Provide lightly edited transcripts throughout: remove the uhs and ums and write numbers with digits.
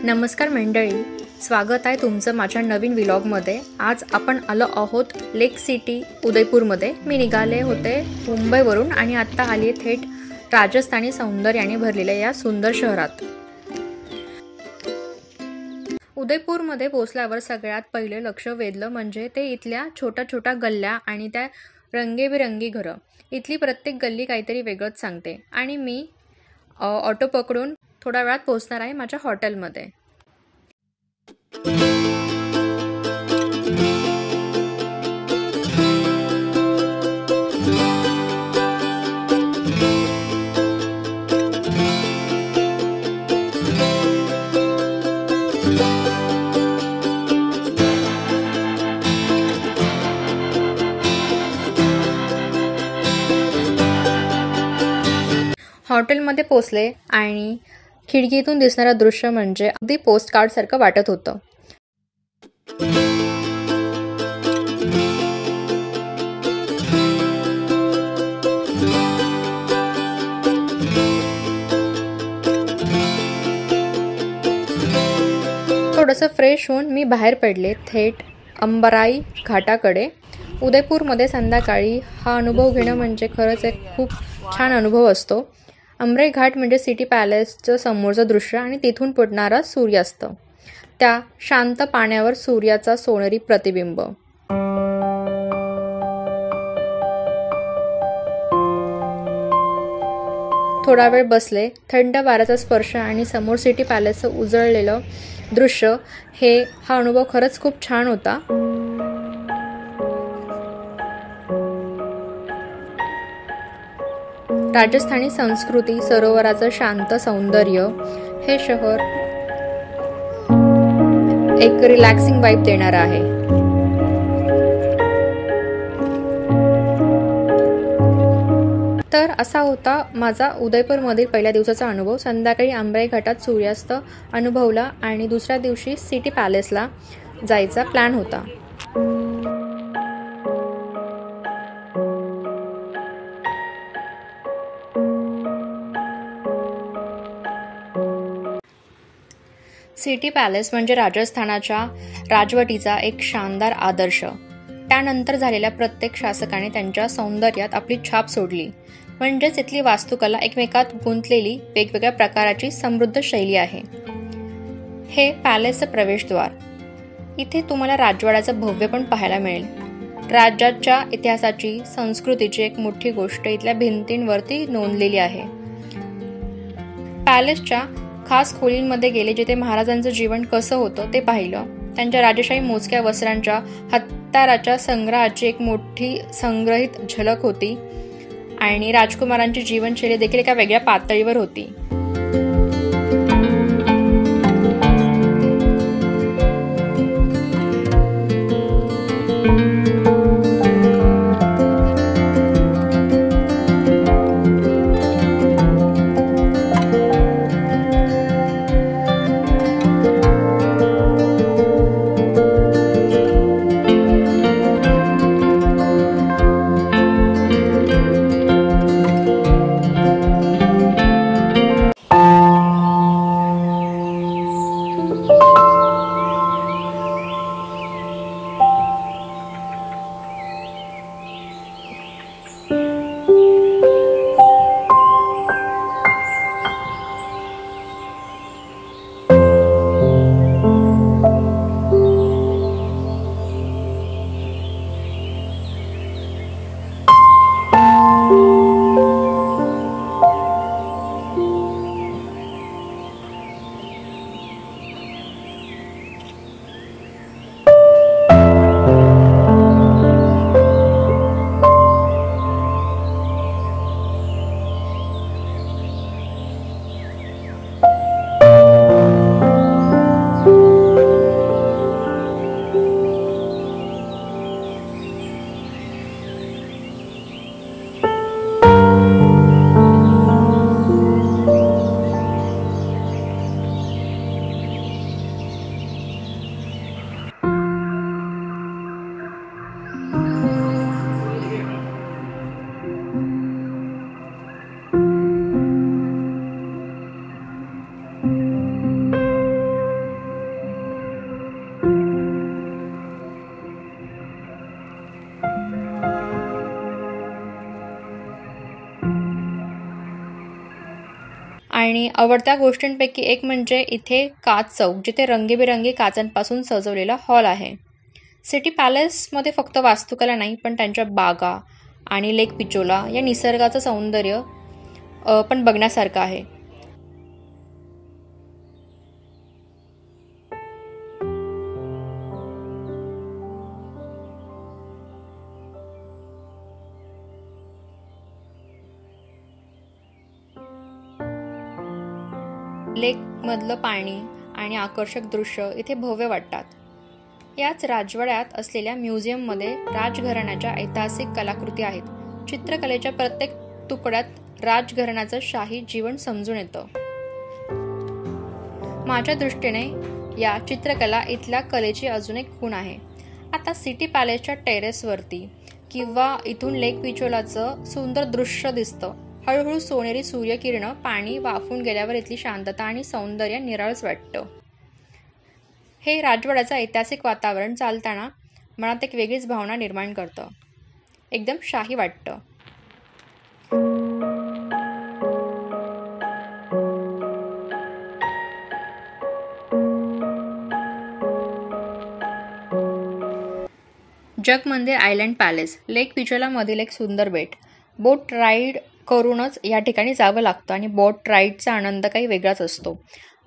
नमस्कार मंडळी, स्वागत आहे तुमचं माझ्या नवीन व्लॉगमध्ये। आज आपण आलो आहोत लेक सिटी उदयपूरमध्ये। मी निघाले होते मुंबईवरून आणि आता आली थेट राजस्थानी सौंदर्याने भरलेल्या या सुंदर शहरात। उदयपूरमध्ये पोहोचल्यावर सगळ्यात पहिले लक्ष वेधलं म्हणजे ते इथल्या छोट्या छोट्या गल्ल्या आणि त्या रंगीबेरंगी घरं। इथली प्रत्येक गल्ली काहीतरी वेगळंच सांगते आणि मी ऑटो पकडून थोड्या वेळात पोहोचणार आहे माझ्या हॉटेलमध्ये। हॉटेलमध्ये पोहोचले आणि खिडकीतून दिसणारं दृश्य म्हणजे अगदी पोस्टकार्ड सारखं वाटत होतं। थोडंसं फ्रेश होऊन मी बाहेर पडले थेट अंबराई घाटाकडे। उदयपूरमध्ये संध्याकाळी हा अनुभव घेणं म्हणजे खरंच एक खूप छान अनुभव असतो। अंबराई घाट म्हणजे सिटी पॅलेसचं समोरचं दृश्य आणि तिथून पडणारा सूर्यास्त, त्या शांत पाण्यावर सूर्याचा सोनेरी प्रतिबिंब। थोडा वेळ बसले, थंड वाऱ्याचा स्पर्श आणि समोर सिटी पॅलेसचं उजळलेलं दृश्य, हा अनुभव खरंच खूप छान होता। राजस्थानी संस्कृती, सरोवराचं शांत सौंदर्य, हे शहर एक रिलॅक्सिंग वाइब देणार आहे। तर असा होता माझा उदयपूरमधील पहिल्या दिवसाचा अनुभव। संध्याकाळी अंबराई घाटात सूर्यास्त अनुभवला आणि दुसऱ्या दिवशी सिटी पॅलेसला जायचा प्लॅन होता। सिटी पॅलेस म्हणजे राजस्थानाच्या राजवटीचा एक शानदार आदर्श। त्यानंतर झालेल्या प्रत्येक शासकाने त्यांच्या सौंदर्यात आपली छाप सोडली। म्हणजेच इथली वास्तुकला एकमेकात गुंतलेली वेगवेगळ्या प्रकाराची समृद्ध शैली आहे। हे पॅलेसचं प्रवेशद्वार। इथे तुम्हाला राजवाड्याचं भव्य पण पाहायला मिळेल। राज्याच्या इतिहासाची, संस्कृतीची एक मोठी गोष्ट इथल्या भिंतींवरती नोंदलेली आहे। पॅलेसच्या खास खोलींमध्ये गेले, जिथे महाराजांचं जीवन कसं होतं ते पाहिलं। त्यांच्या राजेशाही मोजक्या वस्त्रांच्या, हत्याराच्या संग्रहाची एक मोठी संग्रहित झलक होती आणि राजकुमारांची जीवनशैली देखील एका वेगळ्या पातळीवर होती। आणि आवडत्या गोष्टींपैकी एक म्हणजे इथे काच चौक, जिथे रंगीबेरंगी काचांपासून सजवलेला हॉल आहे. सिटी पॅलेसमध्ये फक्त वास्तुकला नाही, पण त्यांच्या बागा आणि लेक पिचोला या निसर्गाचं सौंदर्य पण बघण्यासारखं आहे. लेकमधलं पाणी आणि आकर्षक दृश्य इथे भव्य वाटतात. याच राजवाड्यात असलेल्या म्युझियममध्ये राजघराण्याच्या ऐतिहासिक कलाकृती आहेत. चित्रकलेच्या प्रत्येक तुकड्यात राजघराण्याचं शाही जीवन समजून येतं. माझ्या दृष्टीने या चित्रकला इथल्या कलेची अजून एक खूण आहे. आता सिटी पॅलेसच्या टेरेसवरती किंवा इथून लेक पिचोलाचं सुंदर दृश्य दिसतं. हळूहळू सोनेरी सूर्यकिरणं पाणी वाफून गेल्यावर इथली शांतता आणि सौंदर्य निराळच वाटतं. हे राजवाड्याचं ऐतिहासिक वातावरण चालताना मनात एक वेगळीच भावना निर्माण करतं. एकदम शाही वाटतं. जगमंदिर आयलँड पॅलेस, लेक पिचोलामधील एक सुंदर बेट. बोट राईड करूनच या ठिकाणी जावं लागतं आणि बोट राईडचा आनंद काही वेगळाच असतो.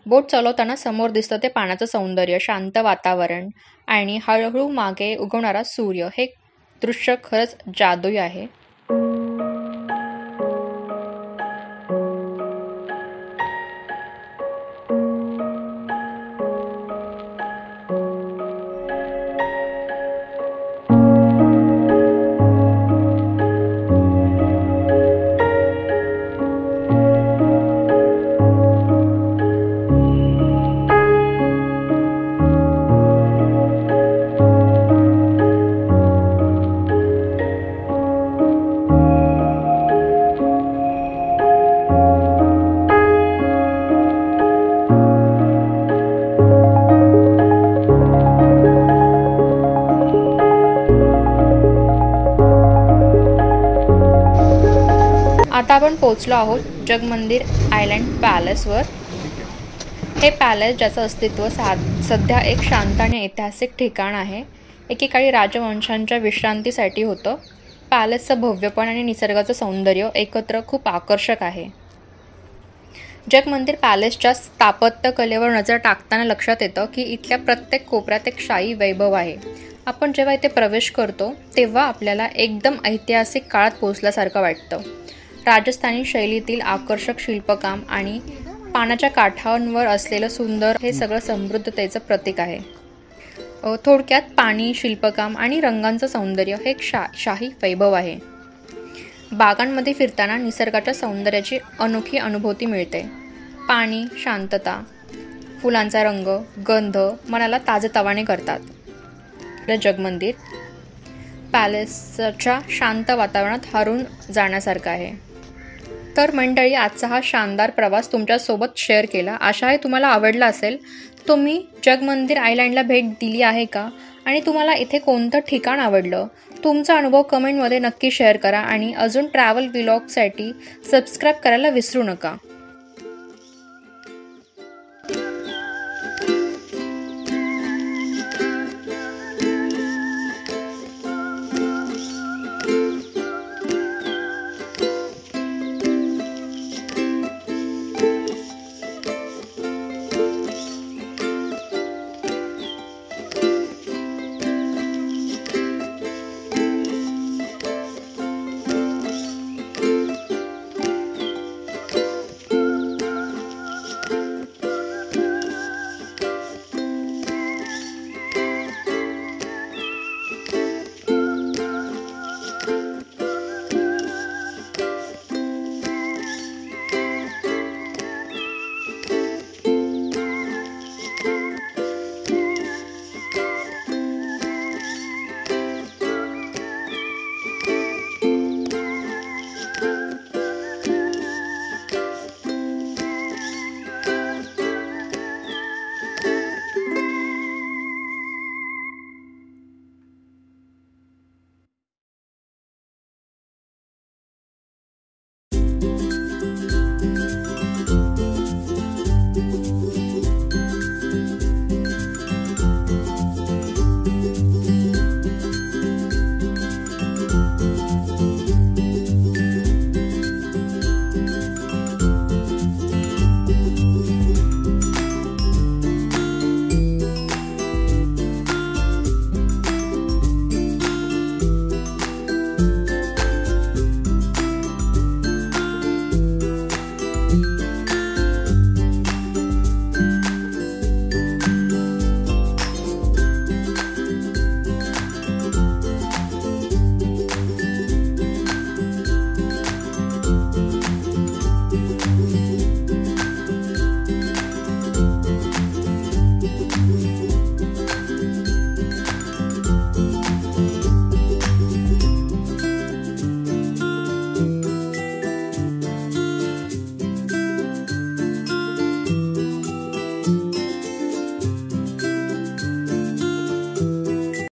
बोट चालवताना समोर दिसतं ते पाण्याचं सौंदर्य, शांत वातावरण आणि हळूहळू मागे उगवणारा सूर्य. हे दृश्य खरंच जादुई आहे. आता आपण पोहोचलो आहोत जगमंदिर आयलँड पॅलेसवर. हे पॅलेस ज्याचं अस्तित्व सध्या एक शांत आणि ऐतिहासिक ठिकाण आहे, एकेकाळी राजवंशांच्या विश्रांतीसाठी होतं. पॅलेसचं भव्यपण आणि निसर्गाचं सौंदर्य एकत्र खूप आकर्षक आहे. जगमंदिर पॅलेसच्या स्थापत्यकलेवर नजर टाकताना लक्षात येतं की इथल्या प्रत्येक कोपऱ्यात एक शाही वैभव आहे. आपण जेव्हा इथे प्रवेश करतो तेव्हा आपल्याला एकदम ऐतिहासिक काळात पोहोचल्यासारखं वाटतं. राजस्थानी शैलीतील आकर्षक शिल्पकाम आणि पाण्याच्या काठांवर असलेलं सुंदर हे सगळं समृद्धतेचं प्रतीक आहे. थोडक्यात पाणी, शिल्पकाम आणि रंगांचं सौंदर्य हे एक शाही वैभव आहे. बागांमध्ये फिरताना निसर्गाच्या सौंदर्याची अनोखी अनुभूती मिळते. पाणी, शांतता, फुलांचा रंग, गंध मनाला ताजेतवाने करतात. जगमंदिर पॅलेसच्या शांत वातावरणात हरवून जाण्यासारखं आहे. तर मंडळी, आजचा हा शानदार प्रवास तुमच्यासोबत शेअर केला. आशा आहे तुम्हाला आवडला असेल. तुम्ही जगमंदिर आयलँडला भेट दिली आहे का? आणि तुम्हाला इथे कोणतं ठिकाण आवडलं? तुमचा अनुभव कमेंटमध्ये नक्की शेअर करा आणि अजून ट्रॅव्हल व्लॉगसाठी सबस्क्राईब करायला विसरू नका.